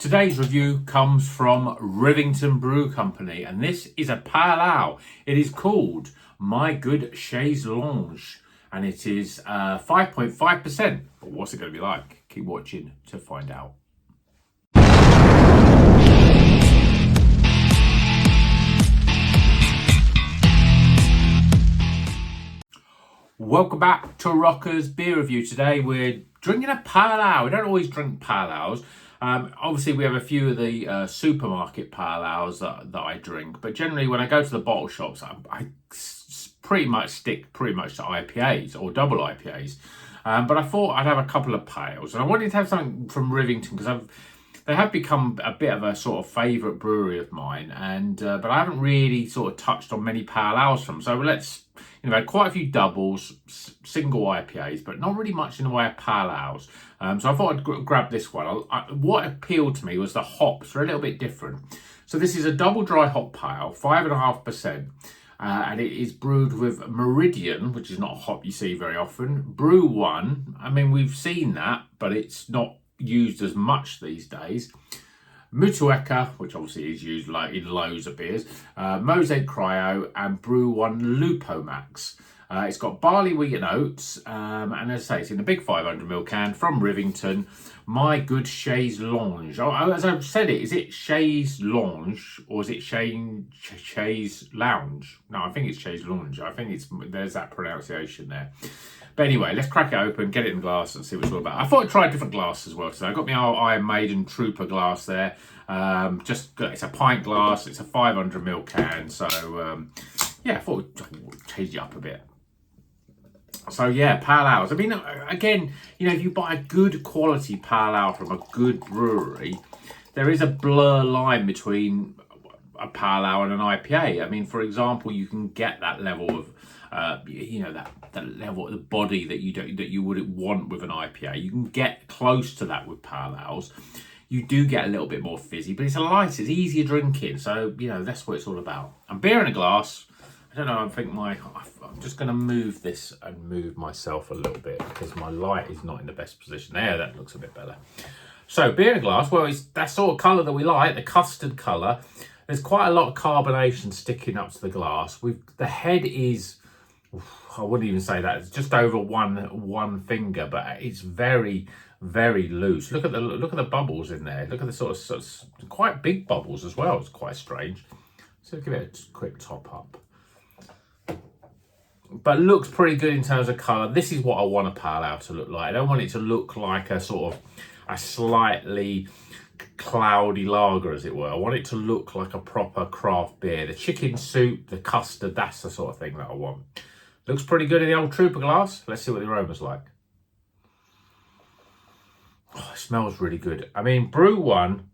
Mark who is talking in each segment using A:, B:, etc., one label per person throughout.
A: Today's review comes from Rivington Brew Company, and this is a pale ale. It is called My Good Chaise Longue, and it is 5.5%. But what's it going to be like? Keep watching to find out. Welcome back to Rocker's Beer Review. Today we're drinking a pale ale. We don't always drink pale ales. Obviously we have a few of the supermarket pale ales that I drink, but generally when I go to the bottle shops, I pretty much stick to IPAs or double IPAs. But I thought I'd have a couple of pales, and I wanted to have something from Rivington because they have become a bit of a sort of favourite brewery of mine, and but I haven't really sort of touched on many pale ales from. So let's, had quite a few doubles, single IPAs, but not really much in the way of pale ales. So I thought I'd grab this one. What appealed to me was the hops are a little bit different. So this is a double dry hop pale, 5.5%. And it is brewed with Meridian, which is not a hop you see very often. Brew One, I mean, we've seen that, but it's not used as much these days. Mutueka, which obviously is used like in loads of beers. Mosaic Cryo and Brew One Lupo Max. It's got barley, wheat and oats, and as I say, it's in a big 500ml can from Rivington. My Good Chaise Longue. As I've said it, is it Chaise Longue or is it Chaise Lounge? No, I think it's Chaise Longue. I think there's that pronunciation there. But anyway, let's crack it open, get it in glass and see what it's all about. I thought I'd try a different glass as well. So I got my Iron Maiden Trooper glass there. It's a pint glass, it's a 500ml can. So yeah, I thought we'd change it up a bit. So yeah, pale ales. I mean, again, if you buy a good quality pale ale from a good brewery, there is a blur line between a pale ale and an IPA. I mean, for example, you can get that level of, that level of the body that you would want with an IPA. You can get close to that with pale ales. You do get a little bit more fizzy, but it's it's easier drinking. So, that's what it's all about. And beer in a glass. I don't know, I'm just going to move this and move myself a little bit because my light is not in the best position. There, that looks a bit better. So, beer in a glass, well, it's that sort of colour that we like, the custard colour. There's quite a lot of carbonation sticking up to the glass. The head is, I wouldn't even say that, it's just over one finger, but it's very, very loose. Look at the bubbles in there. Look at the sort of quite big bubbles as well. It's quite strange. So give it a quick top up. But looks pretty good in terms of colour. This is what I want a pale ale to look like. I don't want it to look like a sort of a slightly cloudy lager, as it were. I want it to look like a proper craft beer. The chicken soup, the custard, that's the sort of thing that I want. Looks pretty good in the old Trooper glass. Let's see what the aroma's like. Oh, it smells really good. I mean, Brew One,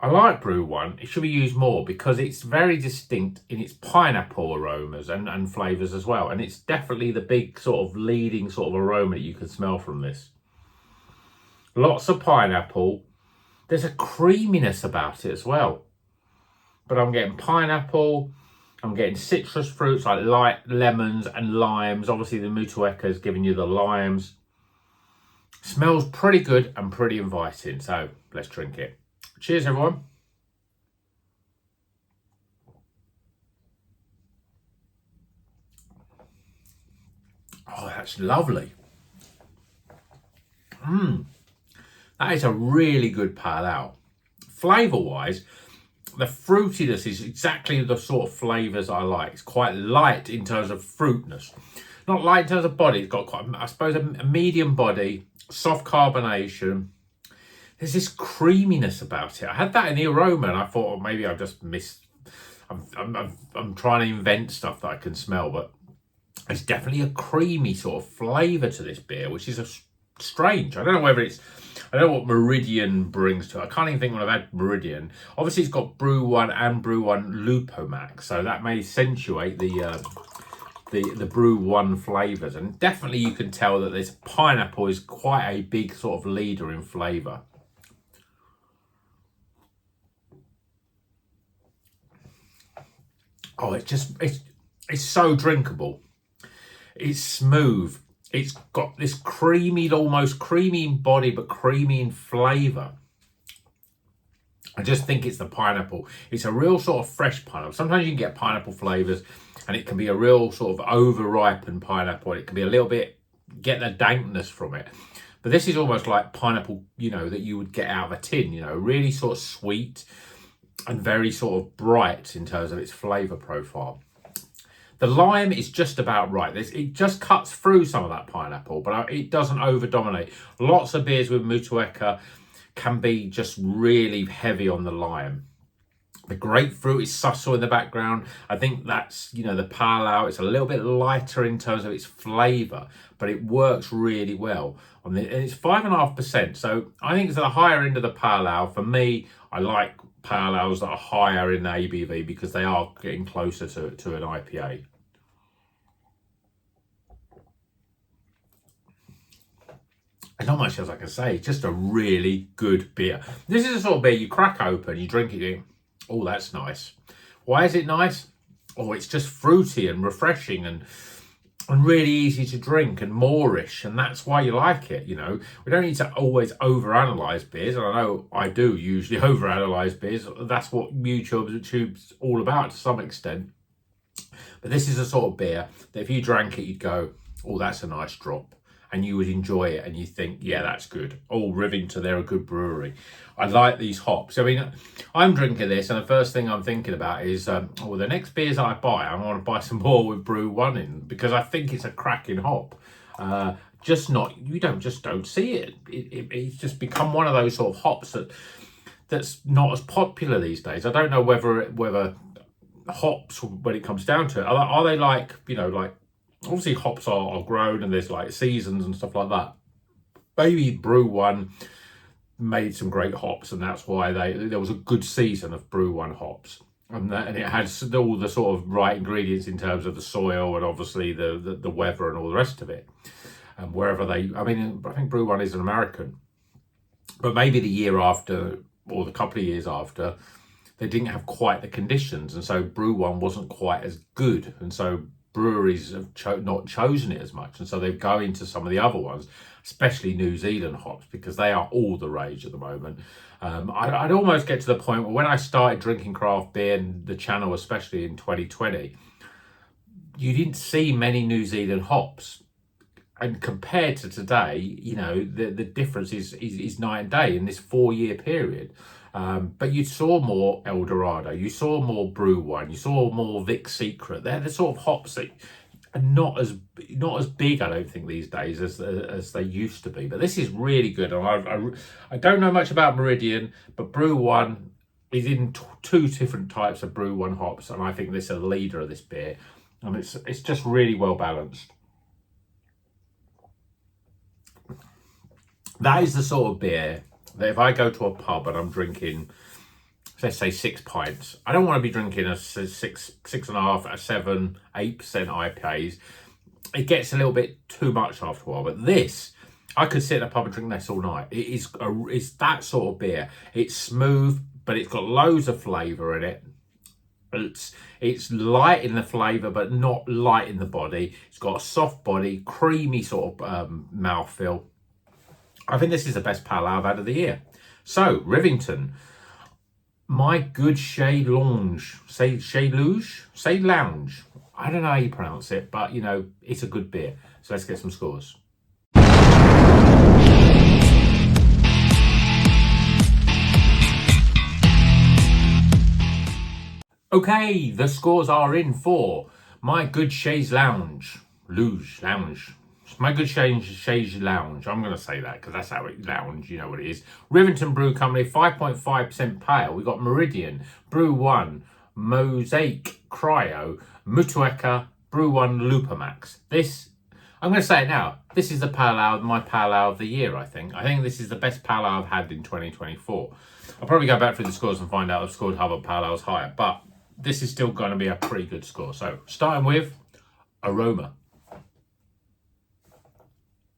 A: I like Brew One. It should be used more because it's very distinct in its pineapple aromas and flavours as well. And it's definitely the big sort of leading sort of aroma that you can smell from this. Lots of pineapple. There's a creaminess about it as well. But I'm getting pineapple. I'm getting citrus fruits like light lemons and limes. Obviously the Mutueka is giving you the limes. Smells pretty good and pretty inviting. So let's drink it. Cheers, everyone. Oh, that's lovely. That is a really good pale ale. Flavour-wise, the fruitiness is exactly the sort of flavours I like. It's quite light in terms of fruitness. Not light in terms of body. It's got quite, I suppose, a medium body, soft carbonation. There's this creaminess about it. I had that in the aroma and I thought, maybe I've just missed. I'm trying to invent stuff that I can smell, but it's definitely a creamy sort of flavour to this beer, which is strange. I don't know what Meridian brings to it. I can't even think when I've had Meridian. Obviously, it's got Brew One and Brew One Lupo Max, so that may accentuate the Brew One flavours. And definitely you can tell that this pineapple is quite a big sort of leader in flavour. Oh, it's so drinkable. It's smooth. It's got this creamy, almost creamy in body, but creamy in flavour. I just think it's the pineapple. It's a real sort of fresh pineapple. Sometimes you can get pineapple flavours and it can be a real sort of over-ripened pineapple. It can be a little bit, get the dankness from it. But this is almost like pineapple, you know, that you would get out of a tin, you know, really sort of sweet and very sort of bright in terms of its flavour profile. The lime is just about right. It just cuts through some of that pineapple, but it doesn't over-dominate. Lots of beers with Motueka can be just really heavy on the lime. The grapefruit is subtle in the background. I think that's, you know, the pale ale. It's a little bit lighter in terms of its flavour, but it works really well. And it's 5.5%. So I think it's at the higher end of the pale ale. For me, I like pale ales that are higher in the ABV because they are getting closer to an IPA. There's not much else I can say. It's just a really good beer. This is the sort of beer you crack open, you drink it, you think, oh, that's nice. Why is it nice? Oh, it's just fruity and refreshing and really easy to drink and moreish, and that's why you like it. You know, we don't need to always overanalyze beers, and I know I do usually overanalyze beers. That's what YouTube's all about to some extent. But this is a sort of beer that if you drank it, you'd go, oh, that's a nice drop. And you would enjoy it and you think, yeah, that's good. Oh, Rivington, they're a good brewery. I like these hops. I mean, I'm drinking this and the first thing I'm thinking about is, well, the next beers I buy, I want to buy some more with Brew One in because I think it's a cracking hop. You don't see it. It's just become one of those sort of hops that's not as popular these days. I don't know whether hops, when it comes down to it, are they like, you know, like, obviously hops are grown and there's like seasons and stuff like that. Maybe Brew One made some great hops and that's why there was a good season of Brew One hops. And it had all the sort of right ingredients in terms of the soil and obviously the weather and all the rest of it. And wherever I think Brew One is an American. But maybe the year after or the couple of years after, they didn't have quite the conditions. And so Brew One wasn't quite as good. And so breweries have not chosen it as much, and so they go into some of the other ones, especially New Zealand hops, because they are all the rage at the moment. I'd almost get to the point where when I started drinking craft beer and the channel, especially in 2020, you didn't see many New Zealand hops, and compared to today, you know, the difference is night and day in this 4-year period. But you saw more El Dorado, you saw more Brew One, you saw more Vic Secret. They're the sort of hops that are not as big, I don't think, these days as they used to be. But this is really good. And I don't know much about Meridian, but Brew One is in two different types of Brew One hops, and I think this is a leader of this beer. And it's just really well balanced. That is the sort of beer that if I go to a pub and I'm drinking, let's say 6 pints, I don't want to be drinking a 6.5, a 7, 8% IPAs. It gets a little bit too much after a while. But this, I could sit in a pub and drink this all night. It's that sort of beer. It's smooth, but it's got loads of flavour in it. It's light in the flavour, but not light in the body. It's got a soft body, creamy sort of mouthfeel. I think this is the best pale ale I've had of the year. So, Rivington, my good Chaise Longue, Chaise Lounge. I don't know how you pronounce it, but, you know, it's a good beer. So let's get some scores. Okay, the scores are in for my good Chaise Lounge. My good Chaise Lounge. I'm going to say that because that's how it lounge, you know what it is. Rivington Brew Company, 5.5% pale. We've got Meridian, Brew One, Mosaic Cryo, Motueka, Brew One Lupamax. This, I'm going to say it now, this is the pale ale, my pale ale of the year, I think. I think this is the best pale ale I've had in 2024. I'll probably go back through the scores and find out I've scored other pale ales higher, but this is still going to be a pretty good score. So, starting with aroma.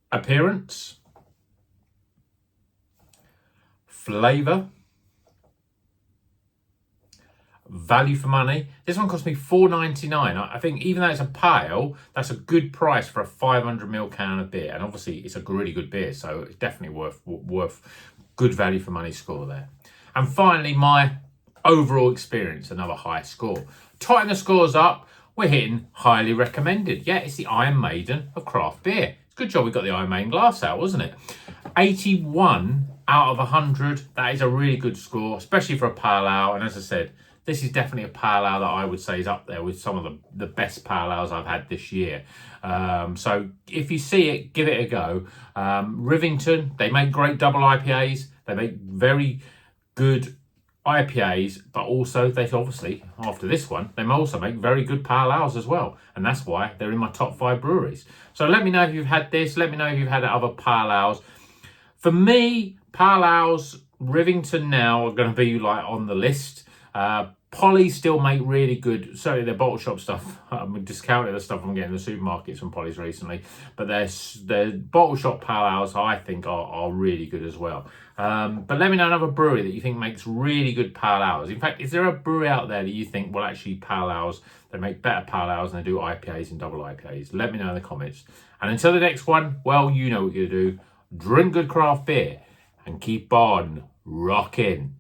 A: Appearance, flavour, value for money. This one cost me $4.99. I think even though it's a pale, that's a good price for a 500ml can of beer. And obviously it's a really good beer, so it's definitely worth good value for money score there. And finally, my overall experience, another high score. Tighten the scores up, we're hitting highly recommended. Yeah, it's the Iron Maiden of craft beer. It's a good job we got the Iron Maiden glass out, wasn't it? 81 out of 100. That is a really good score, especially for a pale ale. And as I said, this is definitely a pale ale that I would say is up there with some of the best pale ales I've had this year. So if you see it, give it a go. Rivington, they make great double IPAs. They make very good IPAs, but also they obviously, after this one, they may also make very good pale ales as well. And that's why they're in my top 5 breweries. So let me know if you've had this. Let me know if you've had other pale ales. For me, pale ales, Rivington now are going to be like on the list. Polly still make really good, certainly their bottle shop stuff. I'm discounting the stuff I'm getting in the supermarkets from Polly's recently, but their bottle shop pale ales I think are really good as well. But let me know another brewery that you think makes really good pale ales. In fact, is there a brewery out there that you think, well, actually pale ales, they make better pale ales and they do IPAs and double IPAs? Let me know in the comments. And until the next one, well, you know what you're going to do. Drink good craft beer and keep on rocking.